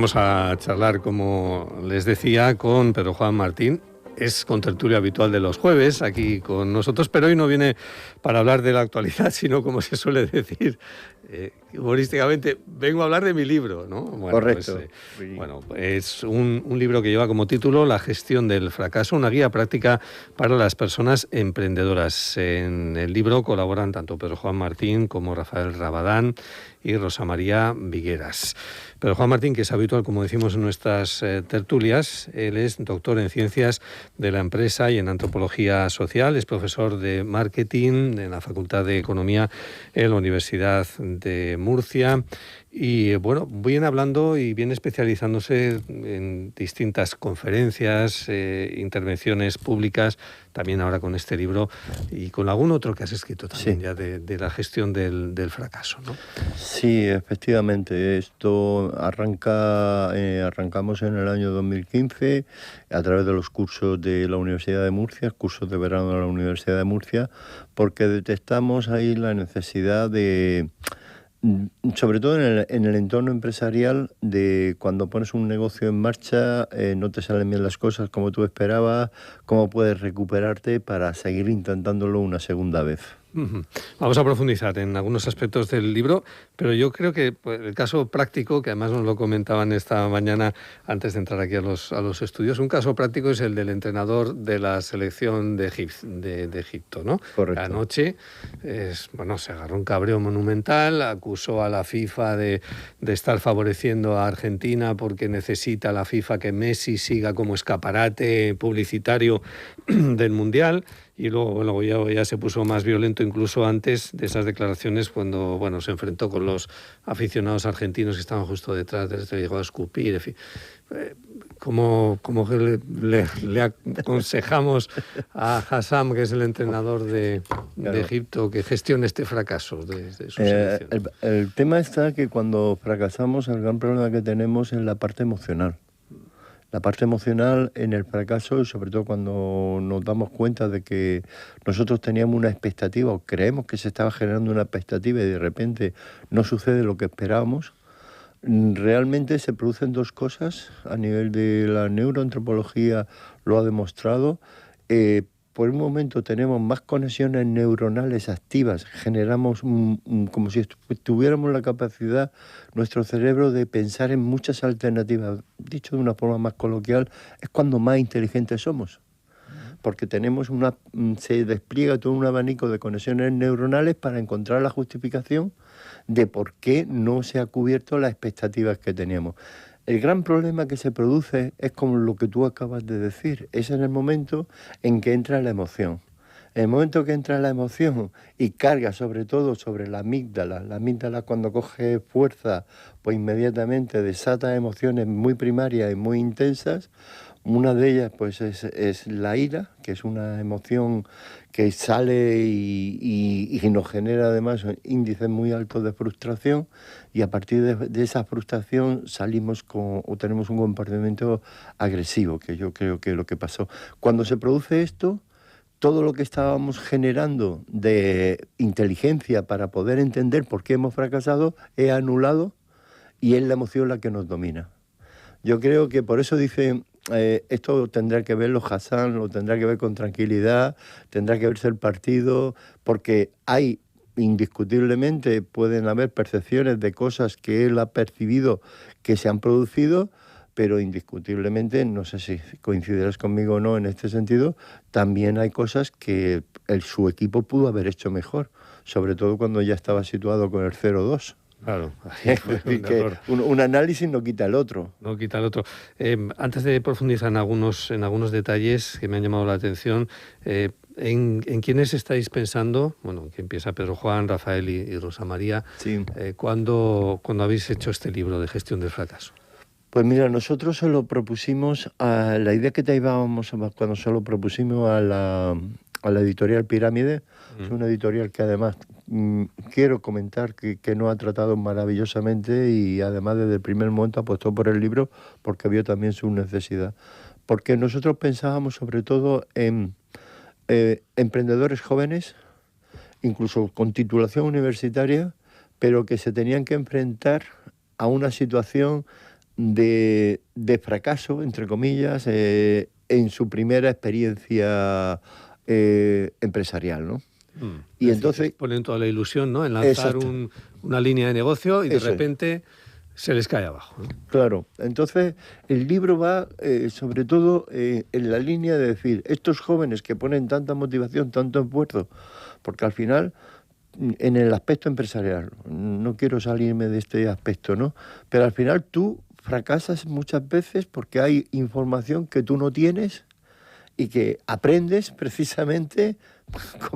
vamos a charlar, como les decía, con Pedro Juan Martín. Es contertulio habitual de los jueves aquí con nosotros, pero hoy no viene para hablar de la actualidad, sino, como se suele decir humorísticamente, vengo a hablar de mi libro, ¿no? Bueno, correcto. Es un libro que lleva como título La gestión del fracaso, una guía práctica para las personas emprendedoras. En el libro colaboran tanto Pedro Juan Martín como Rafael Rabadán y Rosa María Vigueras. Pedro Juan Martín, que es habitual, como decimos en nuestras tertulias, él es doctor en Ciencias de la Empresa y en Antropología Social, es profesor de Marketing en la Facultad de Economía en la Universidad de Murcia y, bueno, viene hablando y viene especializándose en distintas conferencias, intervenciones públicas, también ahora con este libro y con algún otro que has escrito también, sí, ya de la gestión del fracaso, ¿no? Sí, efectivamente. Esto arrancamos en el año 2015 a través de los cursos de la Universidad de Murcia, cursos de verano de la Universidad de Murcia, porque detectamos ahí la necesidad de, sobre todo en el entorno empresarial, de cuando pones un negocio en marcha, no te salen bien las cosas como tú esperabas, cómo puedes recuperarte para seguir intentándolo una segunda vez. Vamos a profundizar en algunos aspectos del libro, pero yo creo que el caso práctico, que además nos lo comentaban esta mañana antes de entrar aquí a los estudios, un caso práctico es el del entrenador de la selección de Egipto, ¿no? Correcto. Anoche se agarró un cabreo monumental, acusó a la FIFA de estar favoreciendo a Argentina porque necesita la FIFA que Messi siga como escaparate publicitario del Mundial. Y luego ya se puso más violento incluso antes de esas declaraciones, cuando se enfrentó con los aficionados argentinos que estaban justo detrás, le llegó a escupir, en fin. ¿Cómo le aconsejamos a Hassam, que es el entrenador de Egipto, que gestione este fracaso de su selección? El tema está que cuando fracasamos, el gran problema que tenemos es la parte emocional. La parte emocional en el fracaso, y sobre todo cuando nos damos cuenta de que nosotros teníamos una expectativa o creemos que se estaba generando una expectativa y de repente no sucede lo que esperábamos, realmente se producen dos cosas. A nivel de la neuroantropología lo ha demostrado. Por un momento tenemos más conexiones neuronales activas, generamos como si tuviéramos la capacidad, nuestro cerebro, de pensar en muchas alternativas. Dicho de una forma más coloquial, es cuando más inteligentes somos, porque se despliega todo un abanico de conexiones neuronales para encontrar la justificación de por qué no se ha cubierto las expectativas que teníamos. El gran problema que se produce es como lo que tú acabas de decir, es en el momento en que entra la emoción. En el momento que entra la emoción y carga sobre todo sobre la amígdala cuando coge fuerza, pues inmediatamente desata emociones muy primarias y muy intensas. Una de ellas pues es la ira, que es una emoción que sale y nos genera además índices muy altos de frustración, y a partir de esa frustración tenemos un comportamiento agresivo, que yo creo que es lo que pasó. Cuando se produce esto, todo lo que estábamos generando de inteligencia para poder entender por qué hemos fracasado es anulado y es la emoción la que nos domina. Yo creo que por eso dice, esto tendrá que verlo Hassam, lo tendrá que ver con tranquilidad, tendrá que verse el partido, porque indiscutiblemente pueden haber percepciones de cosas que él ha percibido que se han producido, pero indiscutiblemente, no sé si coincidirás conmigo o no en este sentido, también hay cosas que su equipo pudo haber hecho mejor, sobre todo cuando ya estaba situado con el 0-2. Claro, un análisis no quita el otro. No quita el otro. Antes de profundizar en algunos detalles que me han llamado la atención, ¿en quiénes estáis pensando? Bueno, que empieza Pedro Juan, Rafael y Rosa María. Sí. ¿Cuándo habéis hecho este libro de gestión del fracaso? Pues mira, nosotros se lo propusimos, la idea que cuando se lo propusimos a la editorial Pirámide. Es una editorial que además quiero comentar que nos ha tratado maravillosamente, y además desde el primer momento apostó por el libro porque vio también su necesidad. Porque nosotros pensábamos sobre todo en emprendedores jóvenes, incluso con titulación universitaria, pero que se tenían que enfrentar a una situación de fracaso, entre comillas, en su primera experiencia empresarial, ¿no? Y entonces ponen toda la ilusión, ¿no?, en lanzar una línea de negocio y de repente se les cae abajo, ¿no? Claro, entonces el libro va sobre todo en la línea de decir, estos jóvenes que ponen tanta motivación, tanto esfuerzo, porque al final, en el aspecto empresarial, no quiero salirme de este aspecto, ¿no?, pero al final tú fracasas muchas veces porque hay información que tú no tienes y que aprendes precisamente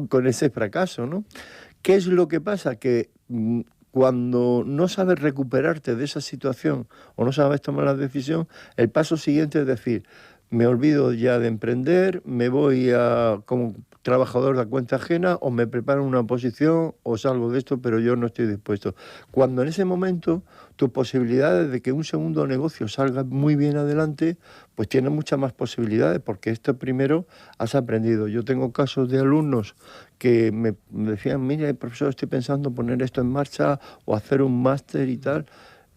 con ese fracaso, ¿no? ¿Qué es lo que pasa? Que cuando no sabes recuperarte de esa situación o no sabes tomar la decisión, el paso siguiente es decir, me olvido ya de emprender, me voy como trabajador de cuenta ajena o me preparo una posición o salgo de esto, pero yo no estoy dispuesto. Cuando en ese momento tus posibilidades de que un segundo negocio salga muy bien adelante, pues tienes muchas más posibilidades porque esto primero has aprendido. Yo tengo casos de alumnos que me decían, mira, profesor, estoy pensando poner esto en marcha o hacer un máster y tal.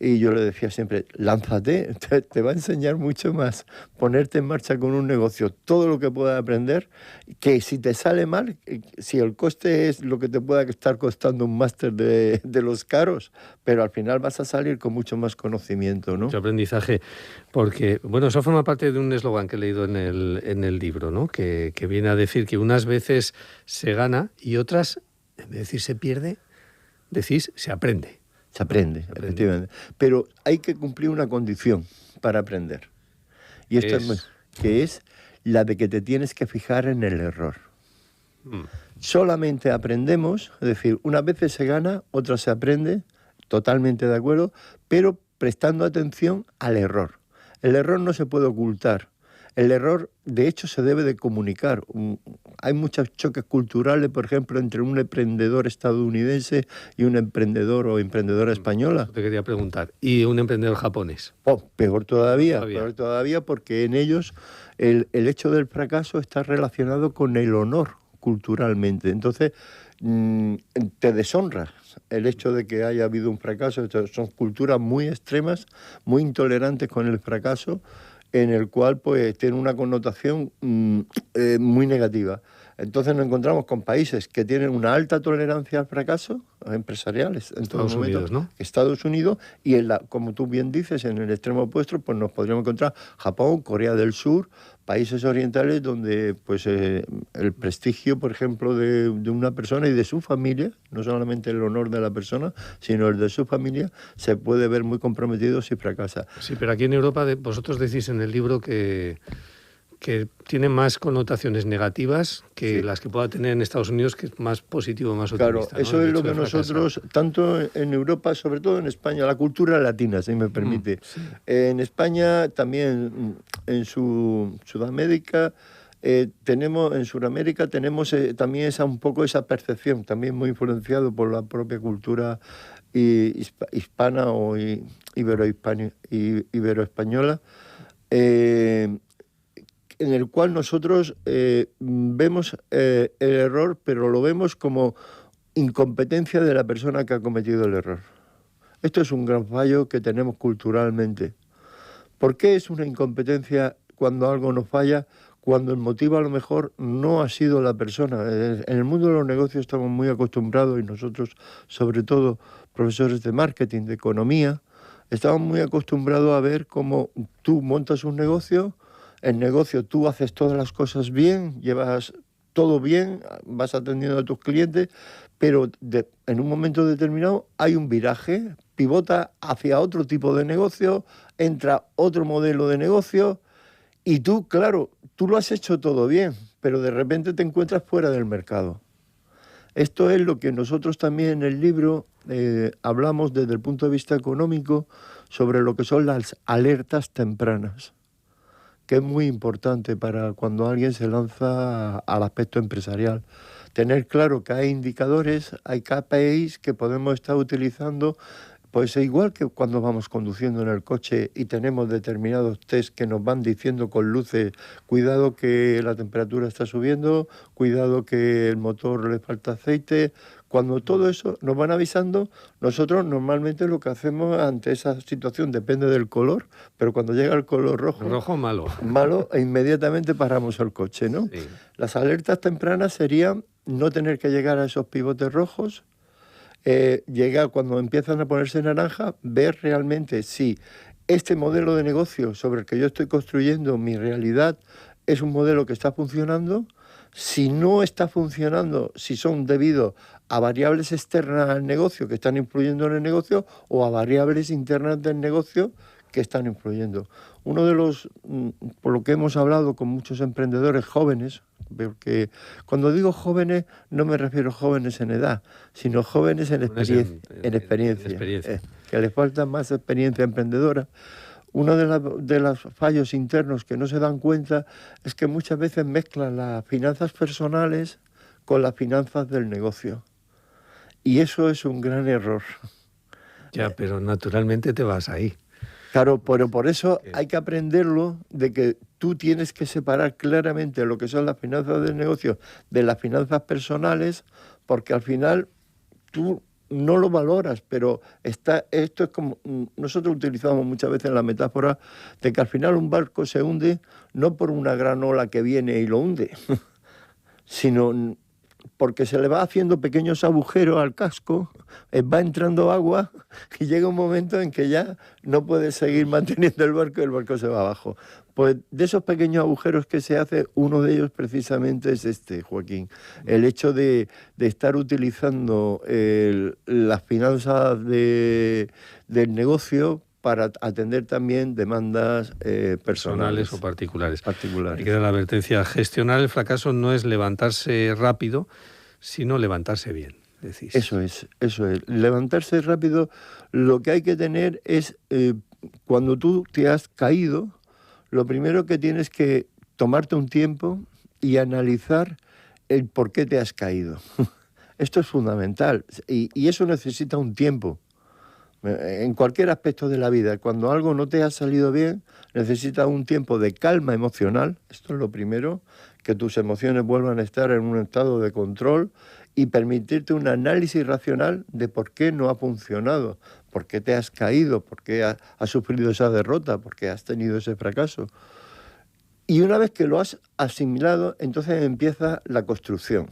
Y yo le decía siempre, lánzate, te va a enseñar mucho más ponerte en marcha con un negocio, todo lo que puedas aprender, que si te sale mal, si el coste es lo que te pueda estar costando un máster de los caros, pero al final vas a salir con mucho más conocimiento, ¿no? Mucho aprendizaje, porque, bueno, eso forma parte de un eslogan que he leído en el libro, ¿no?, que viene a decir que unas veces se gana y otras, en vez de decir se pierde, decís se aprende. Se aprende, efectivamente. Pero hay que cumplir una condición para aprender. Y esto que es la de que te tienes que fijar en el error. Solamente aprendemos, es decir, unas veces se gana, otras se aprende, totalmente de acuerdo, pero prestando atención al error. El error no se puede ocultar. El error, de hecho, se debe de comunicar. Hay muchos choques culturales, por ejemplo, entre un emprendedor estadounidense y un emprendedor o emprendedora española. Eso te quería preguntar. ¿Y un emprendedor japonés? Peor todavía, porque en ellos el hecho del fracaso está relacionado con el honor culturalmente. Entonces, te deshonras el hecho de que haya habido un fracaso. Son culturas muy extremas, muy intolerantes con el fracaso, en el cual pues tiene una connotación muy negativa. Entonces nos encontramos con países que tienen una alta tolerancia al fracaso, empresariales, en Estados Unidos, ¿no? Estados Unidos, y como tú bien dices, en el extremo opuesto, pues nos podríamos encontrar Japón, Corea del Sur, países orientales donde pues el prestigio, por ejemplo, de una persona y de su familia, no solamente el honor de la persona, sino el de su familia, se puede ver muy comprometido si fracasa. Sí, pero aquí en Europa vosotros decís en el libro que tiene más connotaciones negativas que las que pueda tener en Estados Unidos, que es más positivo, más optimista. Claro, eso, ¿no?, es lo que nosotros, tanto en Europa, sobre todo en España, la cultura latina, si me permite. En España, también en Sudamérica, en Sudamérica tenemos también un poco esa percepción, también muy influenciado por la propia cultura hispana o iberoespañola, en el cual nosotros vemos el error, pero lo vemos como incompetencia de la persona que ha cometido el error. Esto es un gran fallo que tenemos culturalmente. ¿Por qué es una incompetencia cuando algo nos falla? Cuando el motivo a lo mejor no ha sido la persona. En el mundo de los negocios estamos muy acostumbrados, y nosotros, sobre todo profesores de marketing, de economía, estamos muy acostumbrados a ver cómo tú montas un negocio. En negocio tú haces todas las cosas bien, llevas todo bien, vas atendiendo a tus clientes, pero en un momento determinado hay un viraje, pivota hacia otro tipo de negocio, entra otro modelo de negocio y tú, claro, tú lo has hecho todo bien, pero de repente te encuentras fuera del mercado. Esto es lo que nosotros también en el libro hablamos desde el punto de vista económico sobre lo que son las alertas tempranas, que es muy importante para cuando alguien se lanza al aspecto empresarial. Tener claro que hay indicadores, hay KPIs que podemos estar utilizando Pues igual que cuando vamos conduciendo en el coche y tenemos determinados test que nos van diciendo con luces, cuidado que la temperatura está subiendo, cuidado que el motor le falta aceite. Cuando todo eso nos van avisando, nosotros normalmente lo que hacemos ante esa situación depende del color, pero cuando llega el color rojo... Rojo malo. Malo, e inmediatamente paramos el coche, ¿no? Sí. Las alertas tempranas serían no tener que llegar a esos pivotes rojos, llega cuando empiezan a ponerse naranja, ver realmente si este modelo de negocio sobre el que yo estoy construyendo mi realidad es un modelo que está funcionando. Si no está funcionando, si son debido a variables externas al negocio que están influyendo en el negocio o a variables internas del negocio que están influyendo. Uno de los, por lo que hemos hablado con muchos emprendedores jóvenes, porque cuando digo jóvenes no me refiero a jóvenes en edad, sino jóvenes en experiencia, que les falta más experiencia emprendedora. Uno de los fallos internos que no se dan cuenta es que muchas veces mezclan las finanzas personales con las finanzas del negocio. Y eso es un gran error. Ya, pero naturalmente te vas ahí. Claro, pero por eso hay que aprenderlo, de que tú tienes que separar claramente lo que son las finanzas del negocio de las finanzas personales, porque al final tú no lo valoras, pero esto es como, nosotros utilizamos muchas veces la metáfora de que al final un barco se hunde no por una gran ola que viene y lo hunde, sino porque se le va haciendo pequeños agujeros al casco, va entrando agua y llega un momento en que ya no puede seguir manteniendo el barco y el barco se va abajo. Pues de esos pequeños agujeros que se hace, uno de ellos precisamente es este, Joaquín. El hecho de estar utilizando las finanzas del negocio para atender también demandas personales o particulares. Particulares. Y queda la advertencia: gestionar el fracaso no es levantarse rápido, sino levantarse bien, decís. Eso es. Levantarse rápido, lo que hay que tener es, cuando tú te has caído, lo primero que tienes que tomarte un tiempo y analizar el por qué te has caído. Esto es fundamental y eso necesita un tiempo. En cualquier aspecto de la vida, cuando algo no te ha salido bien, necesitas un tiempo de calma emocional, esto es lo primero, que tus emociones vuelvan a estar en un estado de control y permitirte un análisis racional de por qué no ha funcionado, por qué te has caído, por qué has sufrido esa derrota, por qué has tenido ese fracaso. Y una vez que lo has asimilado, entonces empieza la construcción.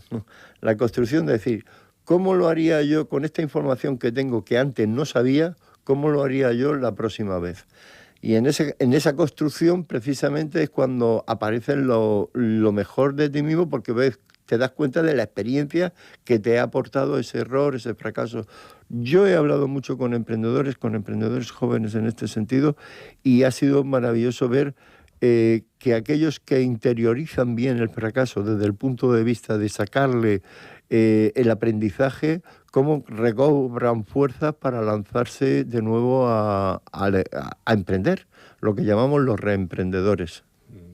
La construcción de decir, ¿cómo lo haría yo con esta información que tengo que antes no sabía? ¿Cómo lo haría yo la próxima vez? Y en esa construcción precisamente es cuando aparece lo mejor de ti mismo, porque te das cuenta de la experiencia que te ha aportado ese error, ese fracaso. Yo he hablado mucho con emprendedores jóvenes en este sentido, y ha sido maravilloso ver que aquellos que interiorizan bien el fracaso desde el punto de vista de sacarle el aprendizaje, cómo recobran fuerzas para lanzarse de nuevo a emprender, lo que llamamos los reemprendedores.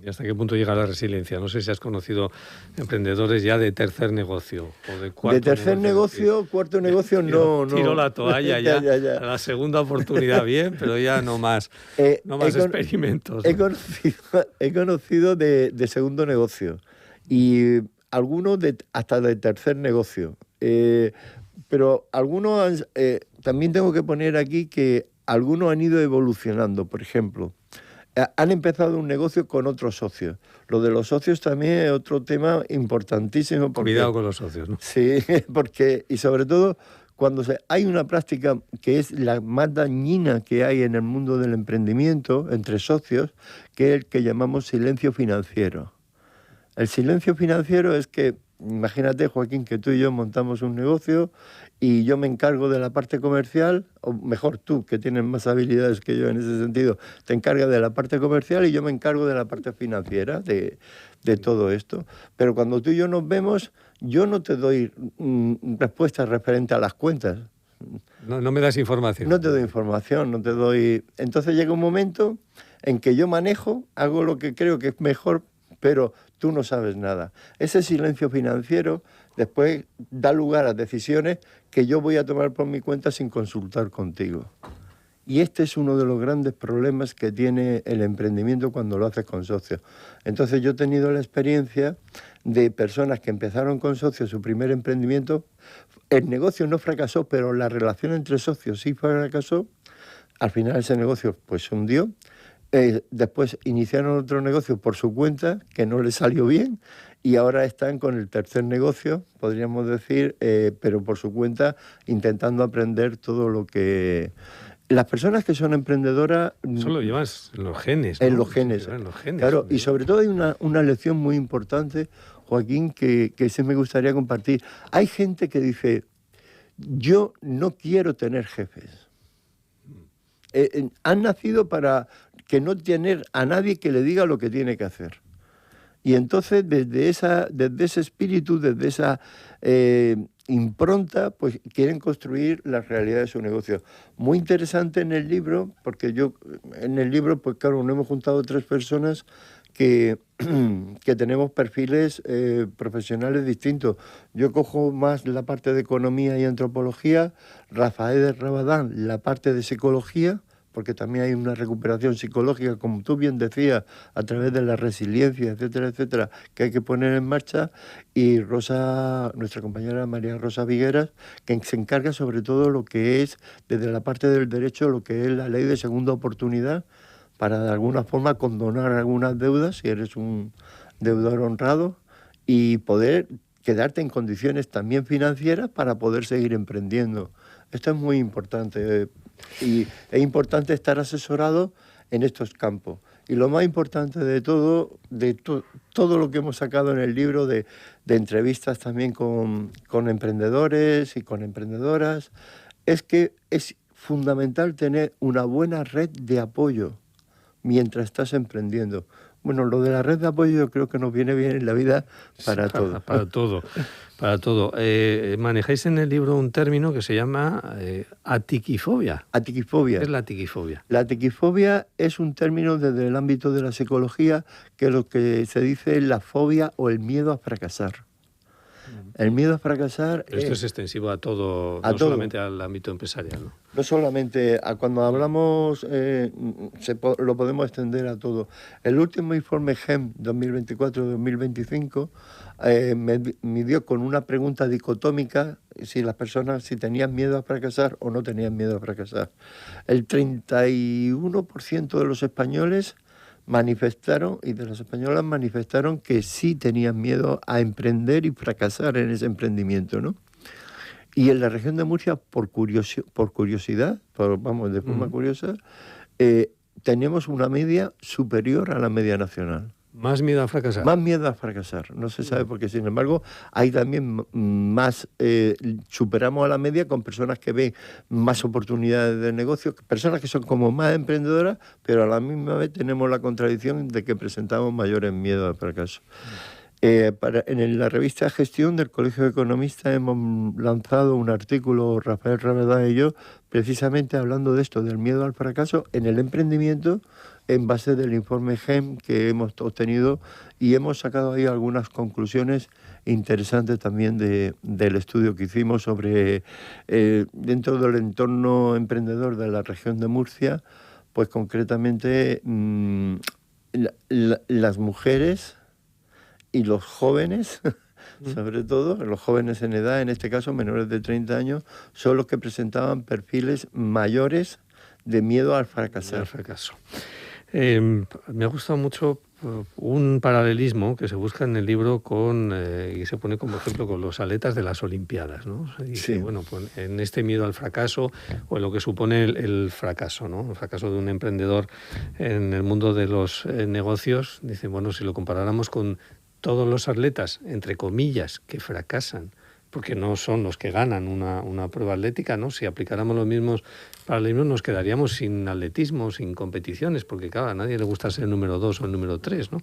¿Y hasta qué punto llega la resiliencia? No sé si has conocido emprendedores ya de tercer negocio o de cuarto. De tercer negocio, cuarto negocio, no. Tiro la toalla ya. A la segunda oportunidad bien, pero ya no más. No más experimentos. He conocido de segundo negocio y algunos hasta de tercer negocio. Pero algunos, también tengo que poner aquí que algunos han ido evolucionando. Por ejemplo, han empezado un negocio con otros socios. Lo de los socios también es otro tema importantísimo. Cuidado con los socios, ¿no? Sí, porque, y sobre todo, cuando hay una práctica que es la más dañina que hay en el mundo del emprendimiento entre socios, que es el que llamamos silencio financiero. El silencio financiero es que, imagínate, Joaquín, que tú y yo montamos un negocio y yo me encargo de la parte comercial, o mejor tú, que tienes más habilidades que yo en ese sentido, te encargas de la parte comercial y yo me encargo de la parte financiera de todo esto. Pero cuando tú y yo nos vemos, yo no te doy respuestas referentes a las cuentas. No me das información. No te doy información, no te doy... Entonces llega un momento en que yo manejo, hago lo que creo que es mejor pero tú no sabes nada. Ese silencio financiero después da lugar a decisiones que yo voy a tomar por mi cuenta sin consultar contigo. Y este es uno de los grandes problemas que tiene el emprendimiento cuando lo haces con socios. Entonces yo he tenido la experiencia de personas que empezaron con socios su primer emprendimiento. El negocio no fracasó, pero la relación entre socios sí fracasó. Al final ese negocio pues se hundió. Después iniciaron otro negocio por su cuenta que no les salió bien y ahora están con el tercer negocio, podríamos decir, pero por su cuenta intentando aprender todo lo que... Las personas que son emprendedoras... Eso lo llevas en los genes, ¿no? En los genes. En los genes. Claro, y sobre todo hay una lección muy importante, Joaquín, que sí me gustaría compartir. Hay gente que dice, yo no quiero tener jefes. Han nacido para que no tener a nadie que le diga lo que tiene que hacer. Y entonces desde ese espíritu, desde esa impronta, pues quieren construir la realidad de su negocio. Muy interesante en el libro, porque en el libro, pues claro, nos hemos juntado 3 personas que tenemos perfiles profesionales distintos. Yo cojo más la parte de economía y antropología, Rafael de Rabadán la parte de psicología, porque también hay una recuperación psicológica, como tú bien decías, a través de la resiliencia, etcétera, etcétera, que hay que poner en marcha, y Rosa, nuestra compañera María Rosa Vigueras, que se encarga sobre todo lo que es, desde la parte del derecho, lo que es la ley de segunda oportunidad, para de alguna forma condonar algunas deudas, si eres un deudor honrado, y poder quedarte en condiciones también financieras para poder seguir emprendiendo. Esto es muy importante. Y es importante estar asesorado en estos campos. Y lo más importante de todo, todo lo que hemos sacado en el libro, de entrevistas también con emprendedores y con emprendedoras, es que es fundamental tener una buena red de apoyo mientras estás emprendiendo. Bueno, lo de la red de apoyo yo creo que nos viene bien en la vida para todo. Para todo. Para todo. Manejáis en el libro un término que se llama atiquifobia. Atiquifobia. ¿Qué es la atiquifobia? La atiquifobia es un término desde el ámbito de la psicología, que es lo que se dice la fobia o el miedo a fracasar. El miedo a fracasar... Pero esto es extensivo a todo, a no todo. Solamente al ámbito empresarial, ¿no? No solamente cuando hablamos, lo podemos extender a todo. El último informe GEM 2024-2025 me midió con una pregunta dicotómica si las personas si tenían miedo a fracasar o no tenían miedo a fracasar. El 31% de los españoles manifestaron, y de las españolas manifestaron que sí tenían miedo a emprender y fracasar en ese emprendimiento, ¿no? Y en la región de Murcia, por curiosidad, de forma curiosa, tenemos una media superior a la media nacional. ¿Más miedo a fracasar? Más miedo a fracasar, no se sabe por qué. Sin embargo, hay también más, superamos a la media con personas que ven más oportunidades de negocio, personas que son como más emprendedoras, pero a la misma vez tenemos la contradicción de que presentamos mayores miedos al fracaso. En la revista Gestión del Colegio de Economistas hemos lanzado un artículo, Rafael Rabadán y yo, precisamente hablando de esto, del miedo al fracaso en el emprendimiento, en base del informe GEM que hemos obtenido, y hemos sacado ahí algunas conclusiones interesantes también del estudio que hicimos sobre, dentro del entorno emprendedor de la región de Murcia, pues concretamente las mujeres y los jóvenes, sobre todo, los jóvenes en edad, en este caso menores de 30 años, son los que presentaban perfiles mayores de miedo al fracasar. Al fracaso. Me ha gustado mucho un paralelismo que se busca en el libro y se pone como ejemplo con los atletas de las Olimpiadas, ¿no? Se dice, Sí. bueno, pues en este miedo al fracaso o en lo que supone el fracaso, ¿no? El fracaso de un emprendedor en el mundo de los negocios, dicen, bueno, si lo comparáramos con todos los atletas, entre comillas, que fracasan, porque no son los que ganan una prueba atlética, ¿no? Si aplicáramos los mismos paralelismos nos quedaríamos sin atletismo, sin competiciones, porque claro, a nadie le gusta ser el número 2 o el número 3, ¿no?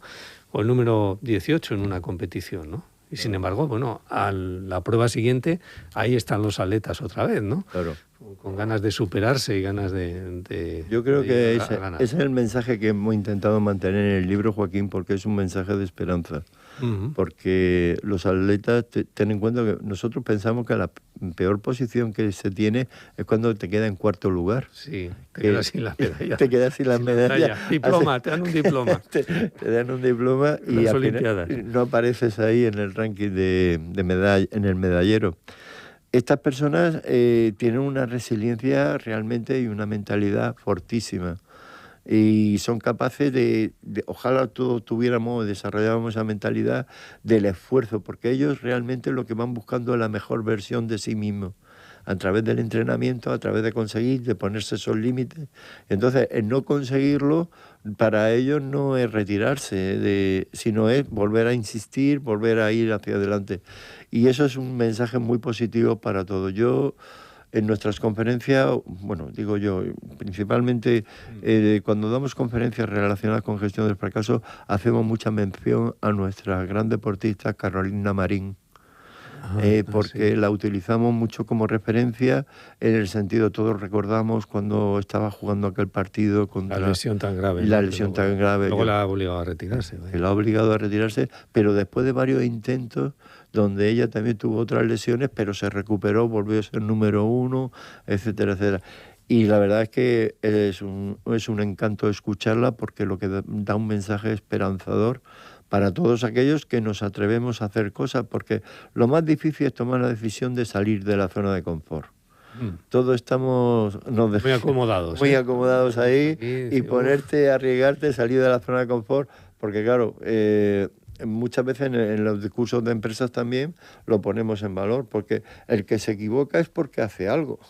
O el número 18 en una competición, ¿no? Y sin embargo, bueno, a la prueba siguiente, ahí están los atletas otra vez, ¿no? Claro. con ganas de superarse y ganas Yo creo que llegar a ganar. ese es el mensaje que hemos intentado mantener en el libro, Joaquín, porque es un mensaje de esperanza. Ujú. Porque los atletas, ten en cuenta que nosotros pensamos que la peor posición que se tiene es cuando te queda en cuarto lugar. Sí, te quedas sin la medalla. Te quedas sin la medalla. Diploma, te dan un diploma. te dan un diploma y Las al Olimpiadas. final no apareces ahí en el ranking en el medallero. Estas personas tienen una resiliencia realmente y una mentalidad fortísima. Y son capaces ojalá todos tuviéramos, desarrolláramos esa mentalidad del esfuerzo, porque ellos realmente lo que van buscando es la mejor versión de sí mismos, a través del entrenamiento, a través de conseguir, de ponerse esos límites. Entonces, el no conseguirlo, para ellos no es retirarse, sino es volver a insistir, volver a ir hacia adelante. Y eso es un mensaje muy positivo para todos. Yo, en nuestras conferencias, bueno, digo yo, principalmente cuando damos conferencias relacionadas con gestión del fracaso, hacemos mucha mención a nuestra gran deportista Carolina Marín, porque sí. la utilizamos mucho como referencia en el sentido, todos recordamos cuando estaba jugando aquel partido contra La lesión tan grave. la ¿no? lesión tan grave. Luego la ha obligado a retirarse. Que la ha obligado a retirarse, pero después de varios intentos, donde ella también tuvo otras lesiones, pero se recuperó, volvió a ser número 1, etcétera, etcétera. Y la verdad es que es un encanto escucharla, porque lo que da un mensaje esperanzador para todos aquellos que nos atrevemos a hacer cosas, porque lo más difícil es tomar la decisión de salir de la zona de confort. Todos estamos Muy acomodados. muy acomodados ahí, Sí, y ponerte, arriesgarte, salir de la zona de confort, porque claro, muchas veces en los discursos de empresas también lo ponemos en valor, porque el que se equivoca es porque hace algo.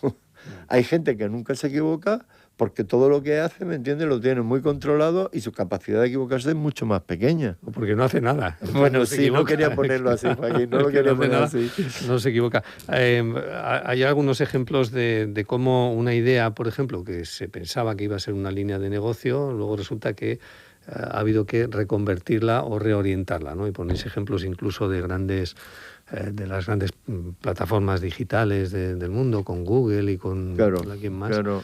Hay gente que nunca se equivoca porque todo lo que hace, ¿me entiendes?, lo tiene muy controlado y su capacidad de equivocarse es mucho más pequeña. Porque no hace nada. Bueno, no sí, no quería ponerlo así, Joaquín, no lo quería poner así. No se equivoca. Hay algunos ejemplos de cómo una idea, por ejemplo, que se pensaba que iba a ser una línea de negocio, luego resulta que ha habido que reconvertirla o reorientarla, ¿no? Y ponéis ejemplos incluso de las grandes plataformas digitales del mundo, con Google y con alguien más. Claro.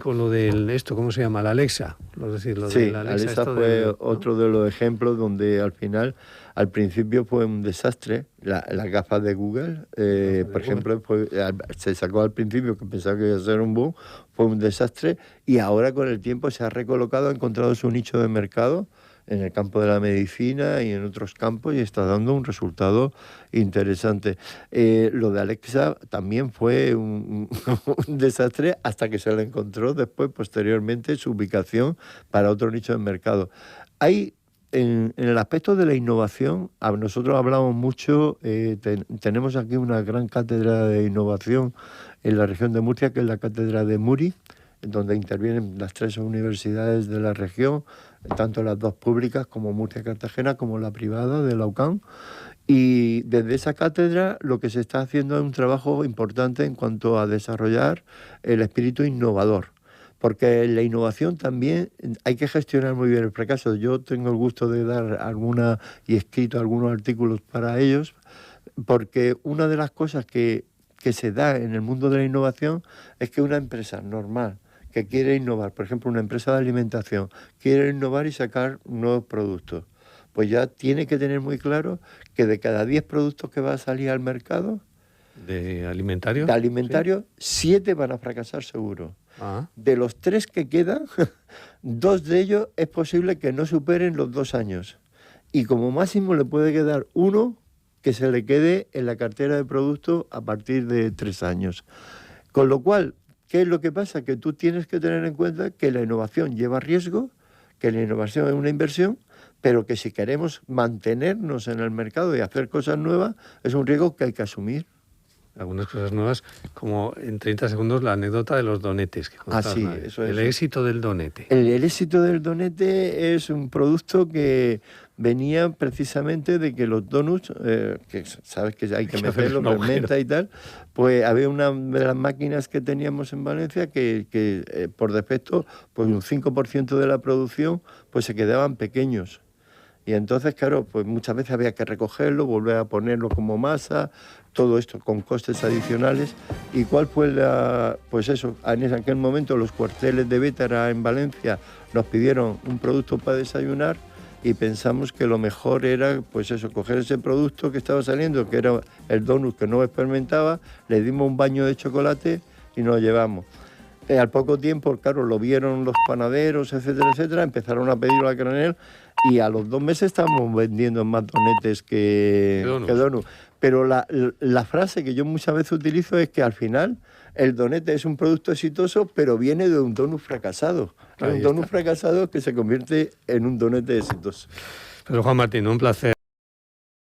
Con lo del esto, ¿cómo se llama? La Alexa. Sí, Alexa fue otro de los ejemplos donde al final, al principio fue un desastre. Las gafas de Google, por ejemplo, se sacó al principio, que pensaba que iba a ser un boom, fue un desastre, y ahora con el tiempo se ha recolocado, ha encontrado su nicho de mercado en el campo de la medicina y en otros campos, y está dando un resultado interesante. Lo de Alexa también fue un desastre, hasta que se le encontró después, posteriormente, su ubicación para otro nicho de mercado. En el aspecto de la innovación, nosotros hablamos mucho, tenemos aquí una gran cátedra de innovación en la región de Murcia, que es la cátedra de Muri, donde intervienen las 3 universidades de la región, tanto las 2 públicas como Murcia-Cartagena, como la privada de la UCAM. Y desde esa cátedra lo que se está haciendo es un trabajo importante en cuanto a desarrollar el espíritu innovador, porque en la innovación también hay que gestionar muy bien el fracaso. Yo tengo el gusto de dar y he escrito algunos artículos para ellos, porque una de las cosas que se da en el mundo de la innovación es que una empresa normal que quiere innovar, por ejemplo, una empresa de alimentación, quiere innovar y sacar nuevos productos, pues ya tiene que tener muy claro que de cada 10 productos que va a salir al mercado, ¿De alimentario? ¿Sí? 7 van a fracasar seguro. Ah. De los 3 que quedan, 2 de ellos es posible que no superen los 2 años. Y como máximo le puede quedar uno que se le quede en la cartera de productos a partir de 3 años. Con lo cual, ¿qué es lo que pasa? Que tú tienes que tener en cuenta que la innovación lleva riesgo, que la innovación es una inversión, pero que si queremos mantenernos en el mercado y hacer cosas nuevas, es un riesgo que hay que asumir. Algunas cosas nuevas, como en 30 segundos la anécdota de los donetes. Sí, eso es. El éxito del donete. El éxito del donete es un producto que venía precisamente de que los donuts, que sabes que hay que meterlos, fermenta y tal, pues había una de las máquinas que teníamos en Valencia que por defecto, pues un 5% de la producción pues se quedaban pequeños. Y entonces, claro, pues muchas veces había que recogerlo, volver a ponerlo como masa, todo esto con costes adicionales. ¿Y cuál fue pues eso, en aquel momento los cuarteles de Bétara en Valencia nos pidieron un producto para desayunar y pensamos que lo mejor era, pues eso, coger ese producto que estaba saliendo, que era el donut que no experimentaba, le dimos un baño de chocolate y nos lo llevamos. Al poco tiempo, claro, lo vieron los panaderos, etcétera, etcétera, empezaron a pedirlo a granel y a los 2 meses estábamos vendiendo más donetes que donut. Pero la frase que yo muchas veces utilizo es que al final el donete es un producto exitoso, pero viene de un donut fracasado. Un donut fracasado que se convierte en un donete exitoso. Pero Juan Martín, un placer